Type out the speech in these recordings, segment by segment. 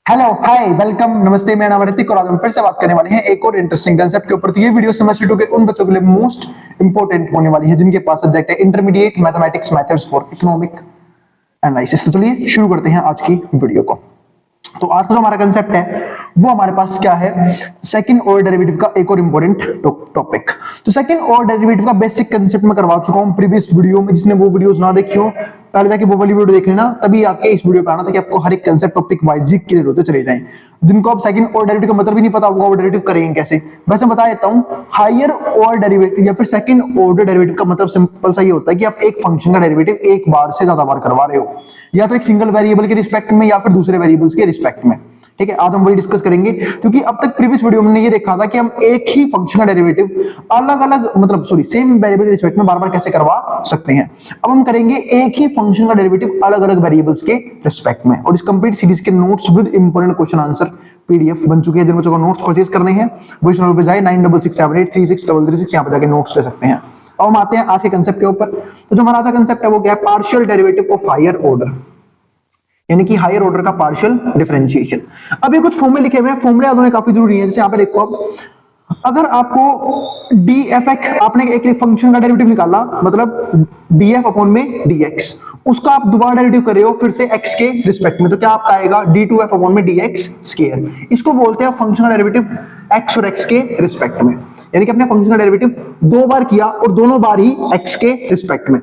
Hello hi welcome नमस्ते, मेरा नाम ऋतिक और आज हम फिर से बात करने वाले हैं एक और इंटरेस्टिंग कंसेप्ट के ऊपर। तो ये वीडियो सेमेस्टर 2 के उन बच्चों के लिए मोस्ट इंपोर्टेंट होने वाली है जिनके पास सब्जेक्ट है intermediate mathematics methods for economic analysis. तो चलिए शुरू करते हैं आज की वीडियो को। तो आज का जो हमारा कंसेप्ट है वो हमारे पास क्या है, सेकंड ऑर्डर डेरिवेटिव का एक और इंपॉर्टेंट टॉपिक। तो सेकंड ऑर्डर डेरिवेटिव का बेसिक कंसेप्ट मैं करवा चुका हूं प्रीवियस वीडियो में। जिसने वो वीडियोस ना देखी हो पहले जाके वो वाली वीडियो देख लेना, तभी आके इस वीडियो पे आना ताकि आपको हर एक कंसेप्ट टॉपिक वाइज ही क्लियर होते चले जाएं। जिनको आप सेकंड ऑर्डर डेरिवेटिव का मतलब ही नहीं पता होगा वो डेरिवेटिव करेंगे कैसे, वैसे बता देता हूं। हायर ऑर्डर डेरिवेटिव या फिर सेकंड ऑर्डर डेरिवेटिव का मतलब सिंपल सा ये होता है कि आप एक फंक्शन का डेरिवेटिव एक बार से ज्यादा बार करवा रहे हो, या तो एक सिंगल वेरिएबल के रिस्पेक्ट में या फिर दूसरे वेरिएबल्स के रिस्पेक्ट में। ठीक है, आज हम वही डिस्कस करेंगे क्योंकि अब तक प्रीवियस वीडियो में ये देखा था कि हम एक ही फंक्शन का डेरिवेटिव अलग अलग सेम वेरिएबल के रिस्पेक्ट में बार बार कैसे करवा सकते हैं। अब हम करेंगे एक ही फंक्शन का डेरिवेटिव अलग अलग वेरिएबल्स के रिस्पेक्ट में। और इस कंप्लीट सीरीज के notes with important question answer PDF बन चुके हैं। जिन बच्चों को नोट्स परचेज करने हैं वो इस नंबर पे जाए 9667836336 यहाँ पे जाके नोट्स ले सकते हैं। अब हम आते हैं आज के कंसेप्ट के ऊपर। तो जो हमारा आज का कंसेप्ट है वो क्या है, partial derivative of higher order, यानी कि हायर ऑर्डर का पार्शियल डिफरेंशिएशन। अब ये कुछ फॉर्मूले लिखे हुए हैं, फॉर्मूले याद होने काफी जरूरी है। जैसे यहाँ पे देखो, अब अगर आपको dfx, आपने एक फंक्शन का डेरिवेटिव निकाला, मतलब df अपॉन में dx, उसका आप दोबारा डेरिवेटिव कर रहे हो फिर से x के रिस्पेक्ट में, तो क्या आपका आएगा d2f अपॉन में dx स्क्वायर। इसको बोलते हैं फंक्शन का डेरिवेटिव x और x के रिस्पेक्ट में, यानी कि अपने फंक्शन का डेरिवेटिव दो बार किया और दोनों बार ही x के रिस्पेक्ट में।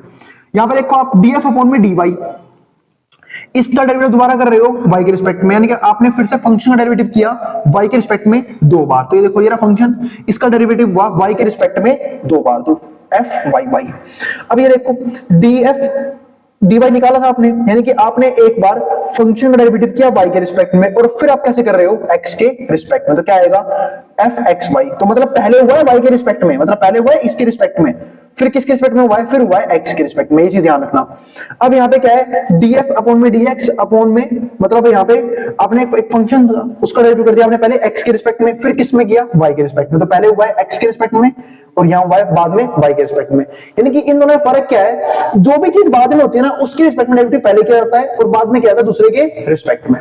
यहां पर देखो आप df अपॉन में dy, इसका डेरिवेटिव दोबारा कर रहे हो y के रिस्पेक्ट में, यानी कि आपने फिर से फंक्शन का डेरिवेटिव किया y के रिस्पेक्ट में दो बार। तो ये देखो ये रहा फंक्शन, इसका डेरिवेटिव हुआ y के रिस्पेक्ट में दो बार, तो f y। अब ये देखो df dy निकाला था आपने, यानी कि आपने एक बार फंक्शन का डेरिवेटिव किया y के रिस्पेक्ट में और फिर आप कैसे कर रहे हो x के रिस्पेक्ट में, तो क्या आएगा fxy। तो मतलब पहले हुआ है y के रिस्पेक्ट में, मतलब पहले हुआ है इसके रिस्पेक्ट में, फिर किसके रिस्पेक्ट में हुआ है, फिर हुआ है x के रिस्पेक्ट में। ये चीज ध्यान रखना। अब यहाँ पे क्या है, df अपॉन में dx अपॉन में, मतलब यहाँ पे आपने एक फंक्शन उसका डेरिवेटिव कर दिया आपने पहले x के रिस्पेक्ट में, फिर किस में किया, y के रिस्पेक्ट में। तो पहले हुआ है x के रिस्पेक्ट में और यहाँ हुआ है बाद में y के रिस्पेक्ट में। यानी कि इन दोनों में फर्क क्या है, जो भी चीज बाद में होती है ना उसके रिस्पेक्ट में डेरिवेटिव पहले किया जाता है और बाद में किया जाता है दूसरे के रिस्पेक्ट में।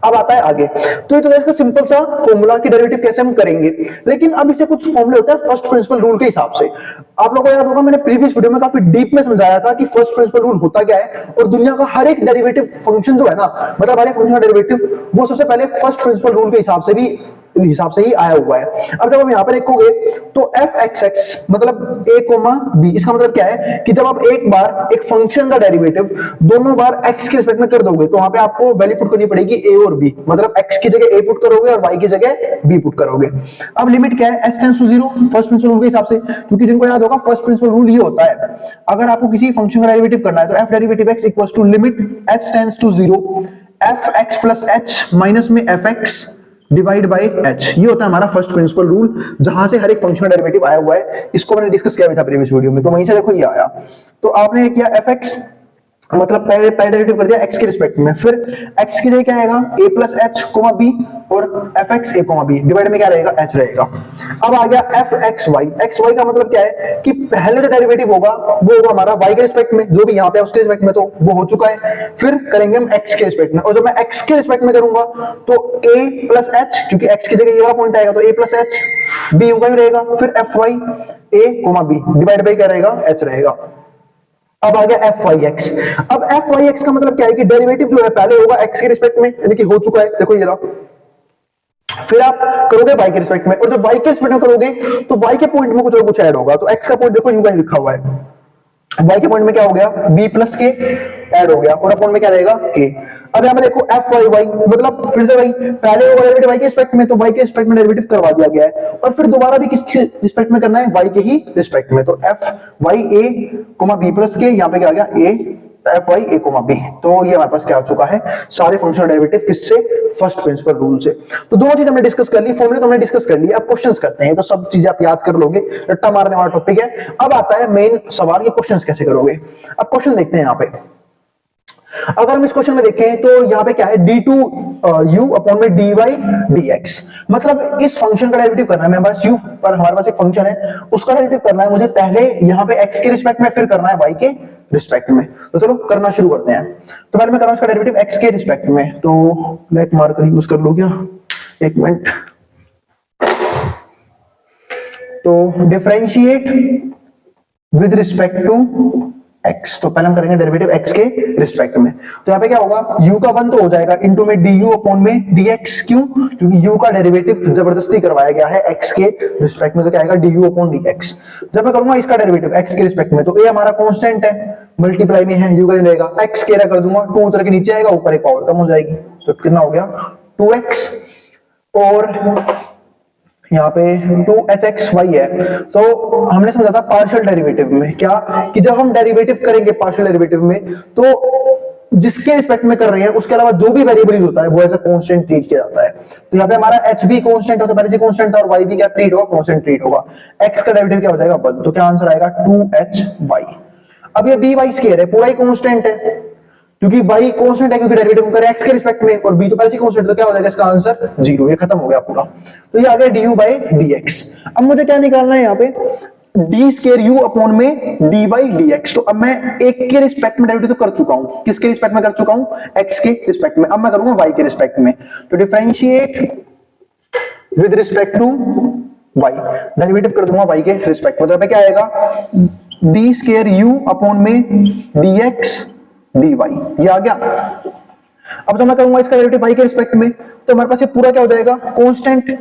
अब आता है आगे, तो ये तो इसका सिंपल सा फॉर्मूला कि डेरिवेटिव कैसे हम करेंगे। लेकिन अब इसे कुछ फॉर्मूले होते हैं फर्स्ट प्रिंसिपल रूल के हिसाब से। आप लोगों को याद होगा मैंने प्रीवियस वीडियो में काफी डीप में समझाया था कि फर्स्ट प्रिंसिपल रूल होता क्या है, और दुनिया का हर एक डेरिवेटिव फंक्शन जो है ना, मतलब हर एक फंक्शन का डेरिवेटिव वो सबसे पहले फर्स्ट प्रिंसिपल रूल के हिसाब से ही आया हुआ है। अब जब हम यहां पर देखोगे तो fxx मतलब a b, इसका मतलब क्या है कि जब आप एक बार एक फंक्शन का डेरिवेटिव दोनों बार x के रिस्पेक्ट में कर दोगे तो वहां पे आपको वैल्यू पुट करनी पड़ेगी a और b, मतलब x की जगह a पुट करोगे और y की जगह b पुट करोगे। अब लिमिट क्या है, s tends to 0 first principle rule के हिसाब से, क्योंकि जिनको याद होगा फर्स्ट प्रिंसिपल रूल ये होता है, अगर आपको किसी फंक्शन का डेरिवेटिव करना है तो f derivative x equals to limit s tends to 0 fx plus h minus में fx डिवाइड बाय h। ये होता है हमारा फर्स्ट प्रिंसिपल रूल, जहां से हर एक फंक्शन का डेरिवेटिव आया हुआ है। इसको मैंने डिस्कस किया था प्रीवियस वीडियो में, तो वहीं से देखो ये आया। तो आपने किया fx मतलब पहले डेरिवेटिव कर दिया x के रिस्पेक्ट में, फिर x की जगह क्या आएगा a plus h comma b और fx a comma b divide में क्या रहेगा h रहेगा। अब आ गया fxy, xy का मतलब क्या है कि पहले जो डेरिवेटिव होगा वो होगा हमारा y के रिस्पेक्ट में, जो भी यहाँ पे उसके रिस्पेक्ट में, तो वो हो चुका है। फिर करेंगे हम x के रिस्पेक्ट में, और जब मैं x के रिस्पेक्ट में करूंगा तो a प्लस h, क्योंकि x की जगह ये वाला पॉइंट आएगा तो a प्लस h, b वही रहेगा, फिर fy a comma b divide by क्या रहेगा h रहेगा। अब आ गया fyx। अब fyx का मतलब क्या है कि डेरिवेटिव जो है पहले होगा x के रिस्पेक्ट में, यानी कि हो चुका है, देखो ये रहा। फिर आप करोगे y के रिस्पेक्ट में, और जब y के रिस्पेक्ट में करोगे तो y के पॉइंट में कुछ और कुछ ऐड होगा। तो x का पॉइंट देखो यूं कहीं लिखा हुआ है, y के पॉइंट में क्या हो गया b प्लस के ऐड हो गया, और अपॉन में क्या रहेगा k। अब यहां पे देखो fyy मतलब फिर से वही, पहले होगा डेरिवेटिव y के रिस्पेक्ट में तो y के रिस्पेक्ट में डेरिवेटिव करवा दिया गया है, और फिर दोबारा भी किसके रिस्पेक्ट में करना है, y के ही रिस्पेक्ट में। तो fya b प्लस के, यहां पे क्या आ गया a fy a b। तो ये हमारे पास क्या आ चुका है, सारे फंक्शनल डेरिवेटिव किससे, फर्स्ट प्रिंसिपल रूल से। तो दोनों चीज हमने डिस्कस कर ली, फॉर्मूले तो हमने डिस्कस कर लिया। अब क्वेश्चंस करते हैं, तो सब चीजें आप याद कर लोगे, रट्टा मारने वाला टॉपिक है। अब आता है मेन सवाल, ये क्वेश्चंस कैसे करोगे। अब क्वेश्चन देखते हैं यहाँ पे। अगर हम इस क्वेश्चन में देखें तो यहाँ पे क्या है, d2u अपॉन में dy dx, मतलब इस फंक्शन का डेरिवेटिव करना है। मेरे पास u पर हमारे पास एक फंक्शन है, उसका डेरिवेटिव करना है मुझे, पहले यहाँ पे x के रिस्पेक्ट में, फिर करना है y के रिस्पेक्ट में। तो चलो करना शुरू करते हैं। तो पहले मैं कर रहा हूं इसका डेरिवेटिव x के रिस्पेक्ट में, तो लेट मार्कर यूज कर लो क्या, एक मिनट। तो differentiate with respect to x, तो पहले हम करेंगे डेरिवेटिव x के रिस्पेक्ट में। तो यहाँ पे क्या होगा, u का 1 तो हो जाएगा इनटू में du अपॉन में dx, क्यों, क्योंकि u का डेरिवेटिव जबरदस्ती करवाया गया है x के रिस्पेक्ट में, तो क्या आएगा du अपॉन dx। जब मैं करूंगा इसका डेरिवेटिव x के रिस्पेक्ट में, तो a हमारा कांस्टेंट है, मल्टीप्लाई में है, u का रहेगा x स्क्वायर कर दूंगा, 2 उतर के नीचे आएगा, ऊपर एक पावर कम हो जाएगी, तो कितना हो गया 2x, और यहाँ पे 2hxy है। तो हमने समझा था पार्शियल डेरिवेटिव में क्या, कि जब हम डेरिवेटिव करेंगे पार्शियल डेरिवेटिव में, तो जिसके रिस्पेक्ट में कर रहे हैं उसके अलावा जो भी वेरिएबल यूज होता है वो एज अ कांस्टेंट ट्रीट किया जाता है। तो यहाँ पे हमारा h भी कांस्टेंट होता है, पहले से कांस्टेंट था, और y भी क्या ट्रीट होगा, कांस्टेंट ट्रीट होगा। x का डेरिवेटिव क्या हो जाएगा 1, तो क्या आंसर आएगा 2hy। अब ये by स्क्वायर है, पूरा ही कांस्टेंट है, क्योंकि y कांस्टेंट है, क्योंकि डेरिवेटिव करे x के रिस्पेक्ट में, और b तो पहले से कांस्टेंट, तो क्या हो जाएगा इसका आंसर 0। ये खत्म हो गया पूरा। तो ये आ गया du by dx। अब मुझे क्या निकालना है यहाँ पे, d स्क्वायर u अपॉन में dy dx। तो अब मैं एक के रिस्पेक्ट में डेरिवेटिव तो कर चुका हूं, किसके रिस्पेक्ट में कर चुका हूं, x के रिस्पेक्ट में। अब मैं करूंगा y के रिस्पेक्ट में, तो differentiate with respect to y, derivative कर दूंगा y के रिस्पेक्ट में। तो यहाँ पे क्या आएगा, d स्क्वायर u अपॉन में dx dy, ये आ गया। अब जब मैं करूंगा इसका डेरिवेटिव y के रिस्पेक्ट में, तो हमारे पास ये पूरा क्या हो जाएगा कांस्टेंट,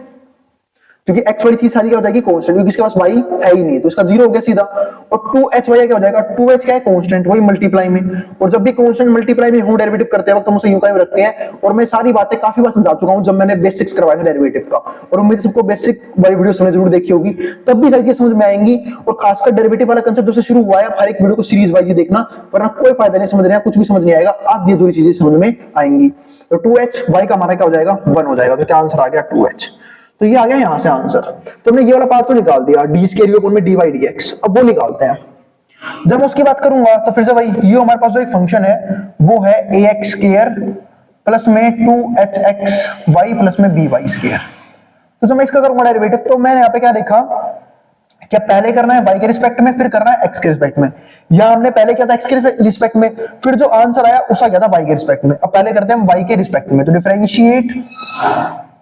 क्योंकि x वाली चीज सारी क्या हो जाएगी कांस्टेंट, क्योंकि इसके पास y है ही नहीं, तो इसका 0 हो गया सीधा। और 2hy क्या हो जाएगा, 2h क्या है कांस्टेंट, वही मल्टीप्लाई में, और जब भी कांस्टेंट मल्टीप्लाई में हो डेरिवेटिव करते हैं वक्त हम उसे यूं का यूं रखते हैं। और मैं सारी बातें काफी बार समझा चुका हूं जब मैंने बेसिक्स करवाया था डेरिवेटिव का, और उम्मीद है सबको बेसिक वाली वीडियो समझ जरूर देखी होगी, तब भी सारी चीजें समझ में आएंगी। और खासकर डेरिवेटिव वाला कंसेप्ट जब से शुरू हुआ है, हर एक वीडियो को सीरीज वाइज ही देखना, वरना कोई फायदा नहीं समझ रहे हैं, कुछ भी समझ नहीं आएगा, आधी अधूरी चीजें समझ में आएंगी। तो 2hy का हमारा क्या हो जाएगा 1 हो जाएगा, तो क्या आंसर आ गया 2h। तो ये आ गया यहां से आंसर। तो हमने ये वाला पार्ट तो निकाल दिया, d स्क्वायर u अपॉन में dy dx। अब वो निकालते हैं। जब मैं उसकी बात करूंगा तो फिर से भाई ये हमारे पास जो एक फंक्शन है वो है ax स्क्वायर प्लस में 2hxy प्लस में by स्क्वायर। तो जब मैं इसका करूंगा डेरिवेटिव, तो मैंने यहाँ पे क्या देखा, क्या पहले करना है y के रिस्पेक्ट में, फिर करना है x के रिस्पेक्ट में। या हमने पहले किया था x के रिस्पेक्ट में, फिर जो आंसर आया उसका क्या था y के रिस्पेक्ट में। अब पहले करते हैं हम y के रिस्पेक्ट में, तो differentiate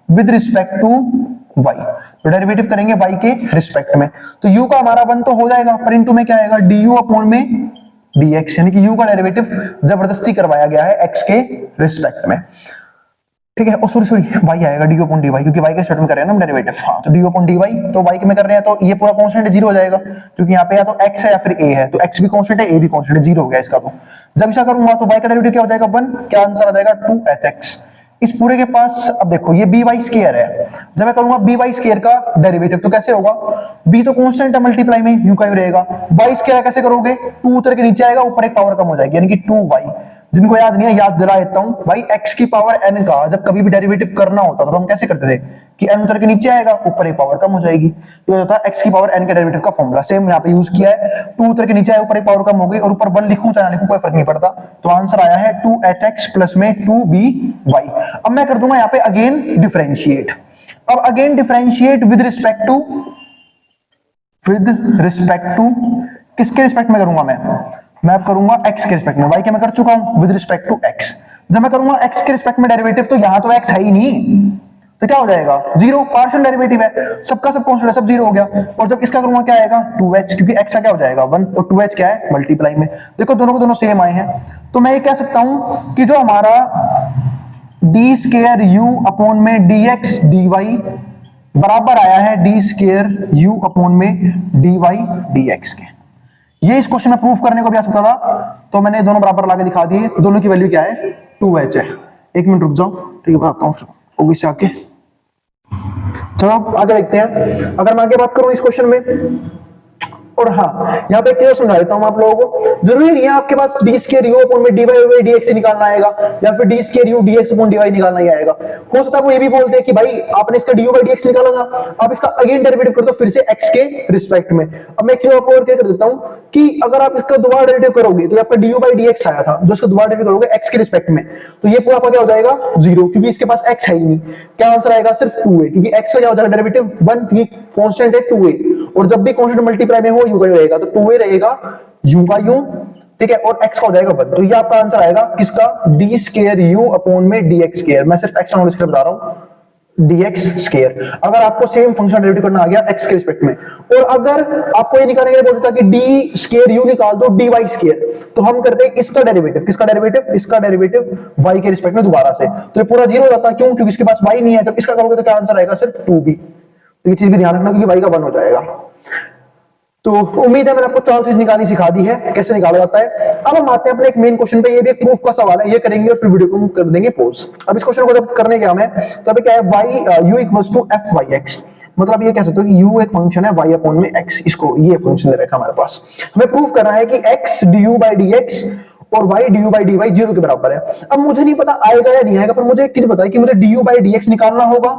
with respect to y, तो डेरिवेटिव करेंगे y के रिस्पेक्ट में। तो u का हमारा 1 तो हो जाएगा, पर इनटू में क्या आएगा du अपॉन में dx, यानी कि u का डेरिवेटिव जबरदस्ती करवाया गया है x के रिस्पेक्ट में। ठीक है, सॉरी y आएगा du अपॉन dy, क्योंकि y के रिस्पेक्ट में कर रहे हैं ना हम डेरिवेटिव। हाँ, तो du अपॉन dy, तो y के में कर रहे हैं तो ये पूरा कांस्टेंट 0 हो जाएगा, क्योंकि यहाँ पे या तो x है या फिर a है, तो x भी कांस्टेंट है, a भी कांस्टेंट है, 0 हो गया इसका। तो जब ऐसा करूंगा तो y का डेरिवेटिव क्या हो जाएगा 1, क्या आंसर आ जाएगा 2hx। इस पूरे के पास अब देखो ये by स्क्वायर है, जब मैं करूंगा by स्क्वायर का डेरिवेटिव तो कैसे होगा, b तो कांस्टेंट है मल्टीप्लाई में, यूं का यूं रहेगा, y स्क्वायर कैसे करोगे, 2 उतर के नीचे आएगा, ऊपर एक पावर कम हो जाएगी, यानी कि 2y। जिनको याद नहीं है याद दिला देता हूं भाई, x की पावर n का जब कभी भी डेरिवेटिव करना होता था तो हम कैसे करते थे कि n उतर के नीचे आएगा, ऊपर एक पावर कम हो जाएगी, तो होता है x की पावर n के डेरिवेटिव का फॉर्मूला। सेम यहाँ पे यूज किया है, 2 उतर के नीचे आया, ऊपर एक पावर कम हो गई, और ऊपर 1 लिखूं चाहे ना लिखूं कोई फर्क नहीं पड़ता। तो आंसर आया है 2hx प्लस में 2by। अब मैं कर दूंगा यहाँ पे अगेन डिफरेंशिएट। अब again differentiate with respect to किसके रिस्पेक्ट में करूंगा मैं अब करूंगा x के रिस्पेक्ट में, y के मैं कर चुका हूं विद रिस्पेक्ट टू x। जब मैं करूंगा x के रिस्पेक्ट में डेरिवेटिव, तो यहां तो x है ही नहीं, तो क्या हो जाएगा 0, पार्शियल डेरिवेटिव है, सबका सब कांस्टेंट है, सब 0 हो गया। और जब इसका करूंगा क्या आएगा 2h, क्योंकि x का क्या हो जाएगा 1 और 2h क्या है मल्टीप्लाई में। देखो दोनों को दोनों सेम आए हैं, तो मैं ये कह सकता हूं कि जो हमारा d स्क्वायर u अपॉन में dx dy बराबर आया है d स्क्वायर u अपॉन में dy dx के। ये इस क्वेश्चन में प्रूफ करने को भी आ सकता था, तो मैंने दोनों बराबर लाके दिखा दिए। दोनों की वैल्यू क्या है 2h है। एक मिनट रुक जाओ, ठीक है बताता हूँ फिर से आके। चलो अब आगे देखते हैं। अगर मैं आगे बात करूं इस क्वेश्चन में, और हाँ यहाँ पे एक चीज समझा देता हूं आप लोगों को, जरूरी नहीं है आपके पास d स्क्वायर u अपॉन में dy बाई dx निकालना आएगा, या फिर d square u dx upon dy निकालना ही आएगा। हो सकता है वो ये भी बोलते हैं कि भाई आपने इसका du बाई dx निकाला था, आप इसका अगेन डेरिवेटिव कर दो फिर से x के रिस्पेक्ट में। अब मैं एक चीज आपको और क्लियर कर देता हूं कि अगर आप इसका दोबारा डेरिवेटिव करोगे तो आपका du बाई dx आया था, जो इसका दोबारा डेरिवेटिव करोगे x के रिस्पेक्ट में, तो ये पूरा आपका क्या हो जाएगा 0, क्योंकि इसके पास x है ही नहीं। क्या आंसर आएगा सिर्फ 2a, क्योंकि x का क्या हो जाएगा डेरिवेटिव 1, क्योंकि कांस्टेंट है 2a, और जब भी कांस्टेंट मल्टीप्लाई में हो यूं का यूं रहेगा, तो 2a रहेगा यूं का यूं, ठीक है, और x का हो जाएगा 1। तो ये आपका आंसर आएगा किसका, d स्क्वायर u अपॉन में dx स्क्वायर। मैं सिर्फ x नॉलेज के लिए बता रहा हूं, dx स्क्वायर। अगर आपको सेम फंक्शन डेरिवेटिव करना आ गया x के रिस्पेक्ट में, और अगर आपको ये निकालने के लिए बोलता कि d स्क्वायर u निकाल दो dy स्क्वायर, तो हम करते हैं इसका डेरिवेटिव, किसका डेरिवेटिव, इसका डेरिवेटिव y के रिस्पेक्ट में दोबारा से, तो ये पूरा जीरो हो जाता है। क्यों, क्योंकि इसके पास y नहीं है। जब इसका करोगे तो क्या आंसर आएगा, सिर्फ 2b। तो ये चीज भी ध्यान रखना, क्योंकि y का 1 हो जाएगा। तो उम्मीद है मैंने आपको चार चीज निकालनी सिखा दी है, कैसे निकाला जाता है। अब हम आते हैं अपने एक मेन क्वेश्चन पे। ये भी एक प्रूफ का सवाल है, ये करेंगे और फिर वीडियो को कर देंगे पॉज। अब इस क्वेश्चन को जब करने क्या हमें, तो अभी क्या है, y u equals to f y x, मतलब ये कह सकते हो कि u एक फंक्शन है y अपॉन में x, इसको ये फंक्शन दे रखा हमारे पास। हमें प्रूफ करना है कि x du by dx और y du by dy 0 के बराबर है। अब मुझे नहीं पता आएगा या नहीं आएगा, पर मुझे एक चीज पता है कि मुझे du by dx निकालना होगा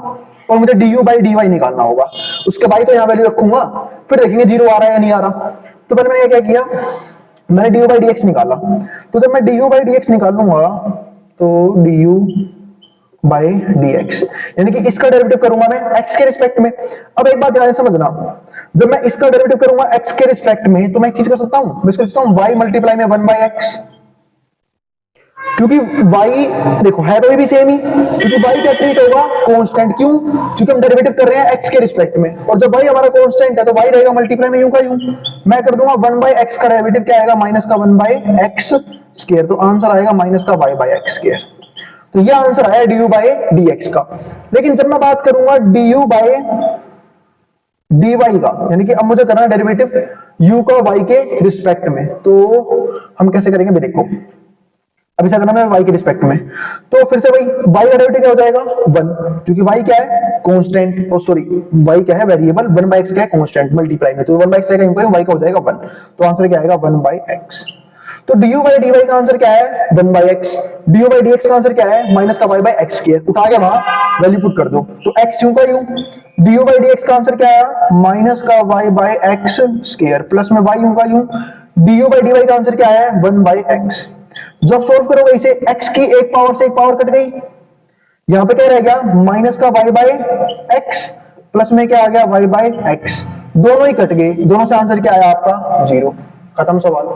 और मुझे du by dy निकालना होगा। उसके बाद तो यहां वैल्यू रखूंगा, फिर देखेंगे 0 आ रहा है या नहीं आ रहा। तो मैंने क्या किया, मैंने du by dx निकाला। तो जब मैं du by dx निकालूंगा तो du by dx, यानी कि इसका डेरिवेटिव करूंगा मैं x के रिस्पेक्ट में। अब एक बात ध्यान से समझना, जब मैं इसका डेरिवेटिव करूंगा x के रिस्पेक्ट में, तो मैं एक चीज कर सकता हूं, मैं इसको लिखता हूं y मल्टीप्लाई में 1 by x, क्योंकि y देखो है तो भी सेम ही, क्योंकि y क्या ट्रीट होगा, कांस्टेंट। क्यों, क्योंकि हम डेरिवेटिव कर रहे हैं x के रिस्पेक्ट में, और जब y हमारा कांस्टेंट है तो y रहेगा मल्टीप्लाई में यूं का यूं। मैं कर दूंगा 1 by x का डेरिवेटिव क्या आएगा, माइनस का 1 by x स्क्वायर, तो आंसर आएगा माइनस का y by x स्क्वायर। तो ये आंसर आया du by dx का। लेकिन जब मैं बात करूंगा du by dy का, यानी कि अब मुझे करना है डेरिवेटिव u का y के रिस्पेक्ट में, तो हम कैसे करेंगे भी देखो। अब ऐसा करना है y के रिस्पेक्ट में, तो फिर से वही y का डेरिवेटिव क्या हो जाएगा 1, क्योंकि y क्या है कांस्टेंट, सॉरी y क्या है वेरिएबल, 1 by x क्या है कांस्टेंट, मल्टीप्लाई में तो 1 by x रहेगा, y का हो जाएगा 1, तो आंसर क्या आएगा 1 by x। तो du by dy का आंसर क्या है 1 by x, du by dx का आंसर क्या है माइनस का y by x स्क्वायर। उठा के वहां वैल्यू पुट कर दो, तो x यूं का यूं, du by dx का आंसर क्या आया माइनस का y by x square, plus में y यूं का यूं, du by dy का आंसर क्या है 1 by x। जब सॉल्व करोगे इसे, x की एक पावर से एक पावर कट गई, यहां पे क्या रह गया माइनस का y by x, प्लस में क्या आ गया y by x, दोनों ही कट गए, दोनों से आंसर क्या आया आपका 0, खत्म सवाल।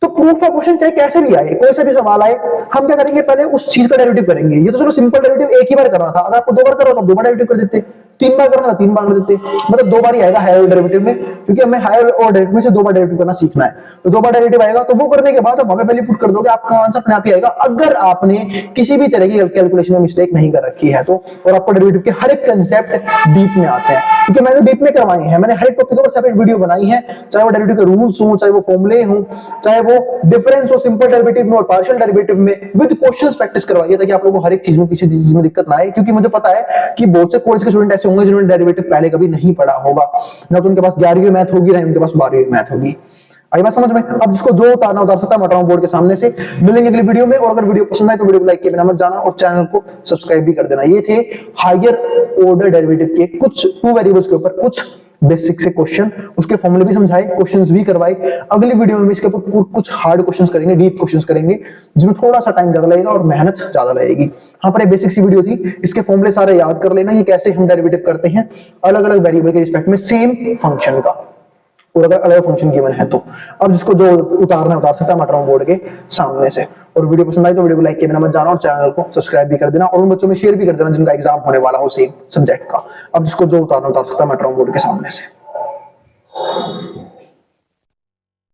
तो प्रूफ का क्वेश्चन चाहे कैसे भी आए, कोई सा भी सवाल आए, हम क्या करेंगे पहले उस चीज का डेरिवेटिव करेंगे। ये तो चलो सिंपल डेरिवेटिव एक ही बार करना था, अगर आपको 2 बार करो तो 2 बार डेरिवेटिव कर देते, 3 बार करना था 3 बार कर देते, मतलब 2 बार ही आएगा हायर डेरिवेटिव में, क्योंकि हमें हायर और डेरिवेटिव में से 2 बार डेरिवेटिव करना सीखना है। तो 2 बार डेरिवेटिव आएगा, तो वो करने के बाद आप वैल्यू पुट कर दोगे, आपका आंसर अपने आप ही आएगा, अगर आपने किसी भी तरह की कैलकुलेशन में मिस्टेक नहीं कर रखी है तो। और आपको डेरिवेटिव के हर एक कंसेप्ट डीप में आते हैं, क्योंकि मैंने डीप में करवाए हैं, मैंने हर एक टॉपिक पर सेपरेट वीडियो बनाई है, चाहे वो डेरिवेटिव के रूल्स हो, चाहे वो फॉर्मूले हो, चाहे वो डिफरेंस हो सिंपल डेरिवेटिव में और पार्शियल डेरिवेटिव में, विद क्वेश्चंस प्रैक्टिस करवाइए, ताकि आप लोगों को हर एक चीज में किसी चीज में दिक्कत ना आए। क्योंकि मुझे पता है कि बहुत से कॉलेज के स्टूडेंट ऐसे होंगे जिन्होंने डेरिवेटिव पहले कभी नहीं पढ़ा होगा, ना तो उनके पास 11वीं मैथ होगी ना उनके पास 12वीं मैथ होगी। आई बात समझ में। अब जिसको जो उतारना उतार सकता है, मैं बोर्ड के सामने से। मिलेंगे अगली वीडियो में, और अगर वीडियो पसंद आए तो वीडियो को लाइक किए बिना मत जाना और चैनल को सब्सक्राइब भी कर देना। ये थे हायर ऑर्डर डेरिवेटिव के कुछ 2 वेरिएबल्स के ऊपर कुछ बेसिक से क्वेश्चन, उसके फॉर्मूले भी समझाए, क्वेश्चंस भी करवाए। अगली वीडियो में इसके ऊपर कुछ हार्ड क्वेश्चंस करेंगे, डीप क्वेश्चंस करेंगे, जिसमें थोड़ा सा टाइम ज्यादा लगेगा और मेहनत ज्यादा लगेगी। यहाँ पर एक बेसिक सी वीडियो थी, इसके फॉर्मूले सारे याद कर लेना, ये कैसे हम डेरिवेटिव करते हैं अलग अलग वेरिएबल के रिस्पेक्ट में सेम फंक्शन का, और अगर अलग फंक्शन गिवन है तो। अब जिसको जो उतारना है उतार सकता है मैटर बोर्ड के सामने से। और वीडियो पसंद आई तो वीडियो को लाइक किए बिना मत जाना और चैनल को सब्सक्राइब भी कर देना, और उन बच्चों में शेयर भी कर देना जिनका एग्जाम होने वाला हो सेम सब्जेक्ट का। अब जिसको जो उतारना उतार सकता है मैटर बोर्ड के सामने से।